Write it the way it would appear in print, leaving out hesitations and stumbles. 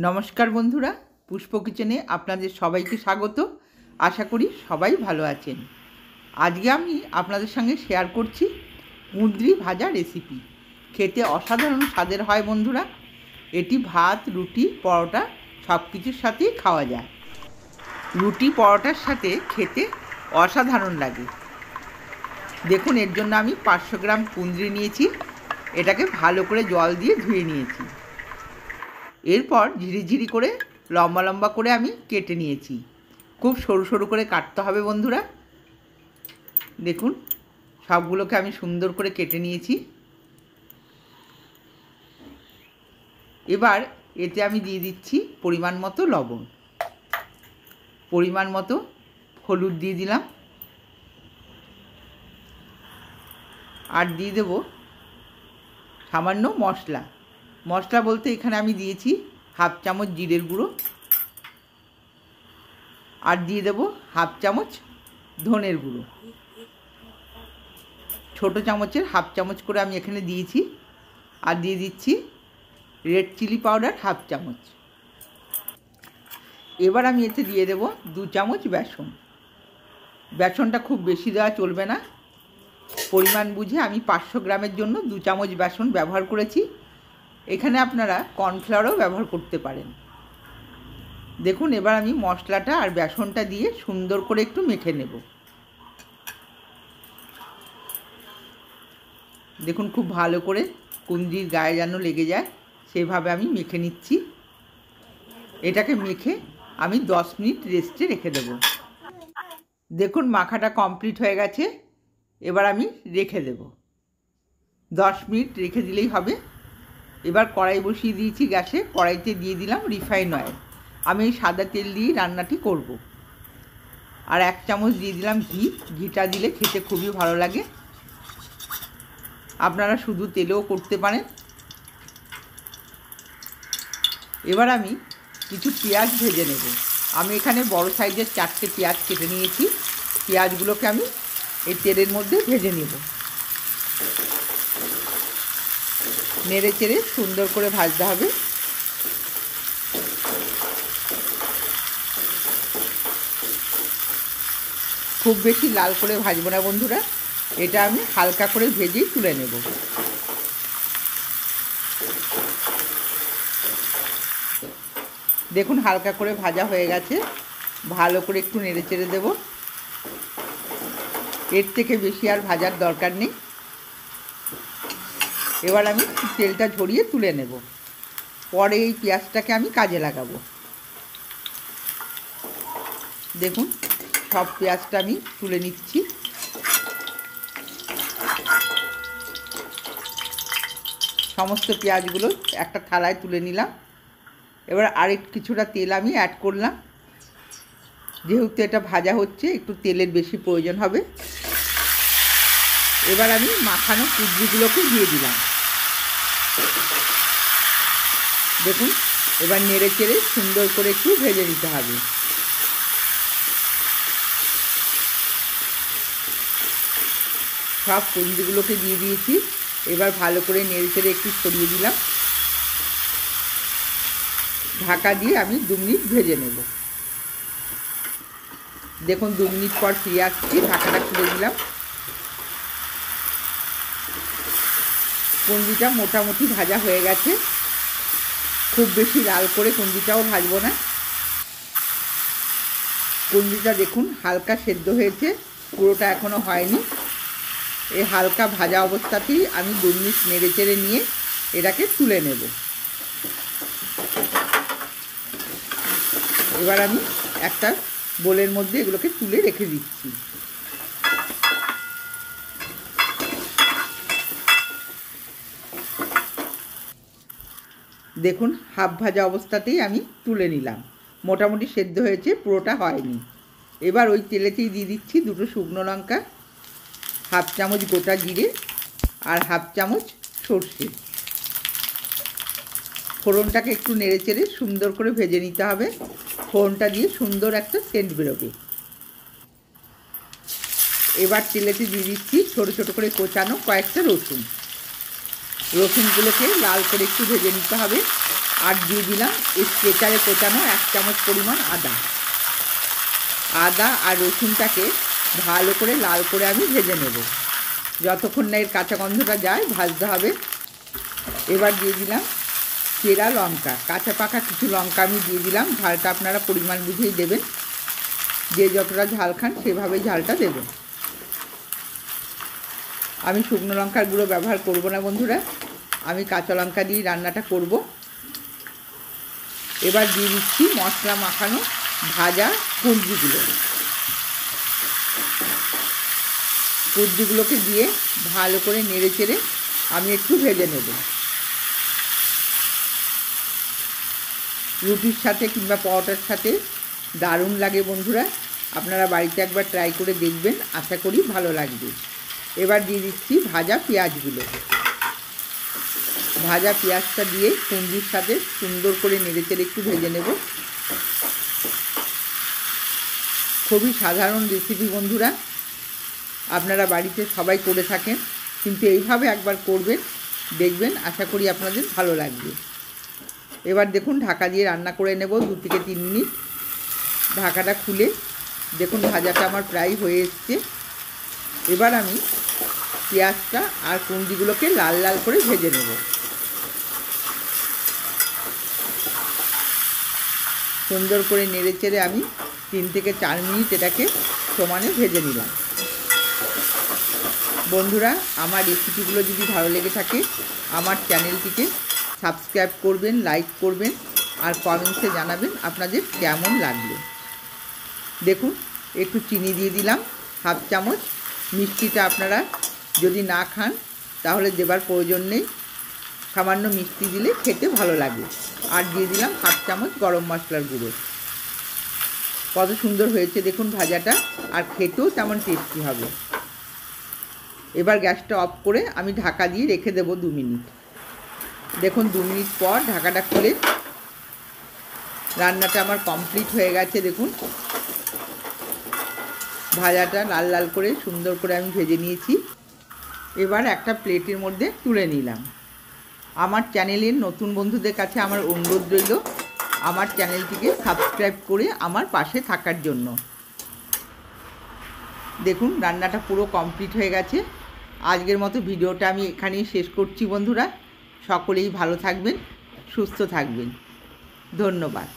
নমস্কার বন্ধুরা, পুষ্প কিচেনে আপনাদের সবাইকে স্বাগত। আশা করি সবাই ভালো আছেন। আজকে আমি আপনাদের সঙ্গে শেয়ার করছি কুঁদরি ভাজা রেসিপি। খেতে অসাধারণ স্বাদের হয় বন্ধুরা। এটি ভাত, রুটি, পরোটা সব কিছুর সাথেই খাওয়া যায়। রুটি পরোটার সাথে খেতে অসাধারণ লাগে। দেখুন, এর জন্য আমি 500 গ্রাম কুঁদরি নিয়েছি। এটাকে ভালো করে জল দিয়ে ধুয়ে নিয়েছি। এরপর ঝিরিঝিরি করে লম্বা লম্বা করে আমি কেটে নিয়েছি। খুব সরু সরু করে কাটতে হবে বন্ধুরা। দেখুন, সবগুলোকে আমি সুন্দর করে কেটে নিয়েছি। এবার এতে আমি দিয়ে দিচ্ছি পরিমাণ মতো লবণ, পরিমাণ মতো হলুদ দিয়ে দিলাম, আর দিয়ে দেব সামান্য মশলা। মশলা বলতে এখানে আমি দিয়েছি হাফ চামচ জিরের গুঁড়ো, আর দিয়ে দেব হাফ চামচ ধনের গুঁড়ো। ছোটো চামচের হাফ চামচ করে আমি এখানে দিয়েছি। আর দিয়ে দিচ্ছি রেড চিলি পাউডার হাফ চামচ। এবার আমি এতে দিয়ে দেব 2 চামচ বেসন। বেসনটা খুব বেশি দেওয়া চলবে না, পরিমাণ বুঝে আমি 500 গ্রামের জন্য 2 চামচ বেসন ব্যবহার করেছি। এখানে আপনারা কর্নফ্লাওয়ারও ব্যবহার করতে পারেন। দেখুন, এবার আমি মশলাটা আর বেসনটা দিয়ে সুন্দর করে একটু মেখে নেব। দেখুন, খুব ভালো করে কুঁদরির গায়ে যেন লেগে যায় সেভাবে আমি মেখে নিচ্ছি। এটাকে মেখে আমি 10 মিনিট রেস্টে রেখে দেব। দেখুন, মাখাটা কমপ্লিট হয়ে গেছে। এবার আমি রেখে দেব। 10 মিনিট রেখে দিলেই হবে। এবার কড়াই বসিয়ে দিয়েছি গ্যাসে। কড়াইতে দিয়ে দিলাম রিফাইন অয়েল। আমি এই সাদা তেল দিয়ে রান্নাটি করব। আর 1 চামচ দিয়ে দিলাম ঘি। ঘিটা দিলে খেতে খুবই ভালো লাগে। আপনারা শুধু তেলেও করতে পারেন। এবার আমি কিছু পেঁয়াজ ভেজে নেব। আমি এখানে বড় সাইজের 4টে পেঁয়াজ কেটে নিয়েছি। পেঁয়াজগুলোকে আমি এই তেলের মধ্যে ভেজে নেব। নেড়ে চেড়ে সুন্দর করে ভাজতে হবে। খুব বেশি লাল করে ভাজবো না বন্ধুরা, এটা আমি হালকা করে ভেজেই তুলে নেব। দেখুন, হালকা করে ভাজা হয়ে গেছে। ভালো করে একটু নেড়ে চেড়ে দেব। এর থেকে বেশি আর ভাজার দরকার নেই। এবার আমি তেলটা ঝরিয়ে তুলে নেব। পরে এই পেঁয়াজটাকে আমি কাজে লাগাবো। দেখুন, সব পেঁয়াজটা আমি তুলে নিচ্ছি। সমস্ত পেঁয়াজগুলো একটা থালায় তুলে নিলাম। এবার আরেক কিছুটা তেল আমি অ্যাড করলাম। যেহেতু এটা ভাজা হচ্ছে, একটু তেলের বেশি প্রয়োজন হবে। এবার আমি মাখানো কুঁদরিগুলোকে দিয়ে দিলাম। দেখুন, এবার নেড়ে চেড়ে সুন্দর করে একটু ভেজে নিতে হবে। সব কুঁদরিগুলোকে দিয়ে দিয়েছি। এবার ভালো করে নেড়ে চেড়ে একটু ছড়িয়ে দিলাম। ঢাকা দিয়ে আমি 2 মিনিট ভেজে নেব। দেখুন, 2 মিনিট পর ফিরে আসছি। ঢাকাটা খুলে দিলাম। কুঁদরিটা মোটামুটি ভাজা হয়ে গেছে। খুব বেশি লাল করে কুঁদরিটাও ভাজবো না। কুঁদরিটা দেখুন হালকা সেদ্ধ হয়েছে, পুরোটা এখনও হয়নি। এই হালকা ভাজা অবস্থাতেই আমি 2 মিনিট নেড়ে চেড়ে নিয়ে এটাকে তুলে নেব। এবার আমি একটা বোলের মধ্যে এগুলোকে তুলে রেখে দিচ্ছি। দেখুন, হাফ ভাজা অবস্থাতেই আমি তুলে নিলাম। মোটামুটি সেদ্ধ হয়েছে, পুরোটা হয়নি। এবার ওই তেলেতেই দিয়ে দিচ্ছি 2টো শুকনো লঙ্কা, হাফ চামচ গোটা জিরে, আর হাফ চামচ সর্ষে। ফোড়নটাকে একটু নেড়ে চেড়ে সুন্দর করে ভেজে নিতে হবে। ফোড়নটা দিয়ে সুন্দর একটা সেন্ট বেরোবে। এবার তেলেতে দিয়ে দিচ্ছি ছোটো ছোটো করে কোচানো কয়েকটা রসুন। রসুনগুলোকে লাল করে একটু ভেজে নিতে হবে। আর দিয়ে দিলাম স্ট্রেচারে কোচানো 1 চামচ পরিমাণ আদা আর রসুনটাকে ভালো করে লাল করে আমি ভেজে নেব, যতক্ষণ না এর কাঁচা গন্ধটা যায় ভাজতে হবে। এবার দিয়ে দিলাম চেরা লঙ্কা, কাঁচা পাকা কিছু লঙ্কা আমি দিয়ে দিলাম। ঝালটা আপনারা পরিমাণ বুঝেই দেবেন, যে যতটা ঝাল খান সেভাবেই ঝালটা দেবেন। আমি শুকনো লঙ্কার গুঁড়ো ব্যবহার করব না বন্ধুরা, আমি কাঁচা লঙ্কা দিয়ে রান্নাটা করব। এবার দিয়ে দিচ্ছি মশলা মাখানো ভাজা কুঁদরিগুলোকে দিয়ে ভালো করে নেড়ে চেড়ে আমি একটু ভেজে নেব। রুটির সাথে কিংবা পরোটার সাথে দারুণ লাগে বন্ধুরা, আপনারা বাড়িতে একবার ট্রাই করে দেখবেন, আশা করি ভালো লাগবে। এবার দিয়ে দিচ্ছি ভাজা পেঁয়াজগুলো। ভাজা পেঁয়াজটা দিয়ে কুঁদরির সাথে সুন্দর করে নেড়ে চেড়ে একটু ভেজে নেব। খুবই সাধারণ রেসিপি বন্ধুরা, আপনারা বাড়িতে সবাই করে থাকেন, কিন্তু এইভাবে একবার করবেন, দেখবেন আশা করি আপনাদের ভালো লাগবে। এবার দেখুন ঢাকা দিয়ে রান্না করে নেব 2 থেকে 3 মিনিট। ঢাকাটা খুলে দেখুন ভাজাটা আমার প্রায় হয়ে এসছে। এবার আমি পেঁয়াজটা আর কুঁদরিগুলোকে লাল লাল করে ভেজে নেব। সুন্দর করে নেড়ে চেড়ে আমি 3 থেকে 4 মিনিট এটাকে সমানে ভেজে নিলাম। বন্ধুরা, আমার রেসিপিগুলো যদি ভালো লেগে থাকে আমার চ্যানেলটিকে সাবস্ক্রাইব করবেন, লাইক করবেন আর কমেন্টসে জানাবেন আপনাদের কেমন লাগলো। দেখুন একটু চিনি দিয়ে দিলাম 1/2 চামচ। মিষ্টিটা আপনারা যদি না খান তাহলে দেবার প্রয়োজন নেই, সামান্য মিষ্টি দিলে খেতে ভালো লাগে। আর দিয়ে দিলাম 1/2 চামচ গরম মশলার গুঁড়ো। কত সুন্দর হয়েছে দেখুন ভাজাটা, আর খেতেও তেমন টেস্টি হবে। এবার গ্যাসটা অফ করে আমি ঢাকা দিয়ে রেখে দেব 2 মিনিট। দেখুন 2 মিনিট পর ঢাকাটা খুলে রান্নাটা আমার কমপ্লিট হয়ে গেছে। দেখুন ভাজাটা লাল লাল করে সুন্দর করে আমি ভেজে নিয়েছি। এবার একটা প্লেটের মধ্যে তুলে নিলাম। আমার চ্যানেলের নতুন বন্ধুদের কাছে আমার অনুরোধ রইল আমার চ্যানেলটিকে সাবস্ক্রাইব করে আমার পাশে থাকার জন্য। দেখুন রান্নাটা পুরো কমপ্লিট হয়ে গেছে। আজকের মতো ভিডিওটা আমি এখানেই শেষ করছি বন্ধুরা। সকলেই ভালো থাকবেন, সুস্থ থাকবেন। ধন্যবাদ।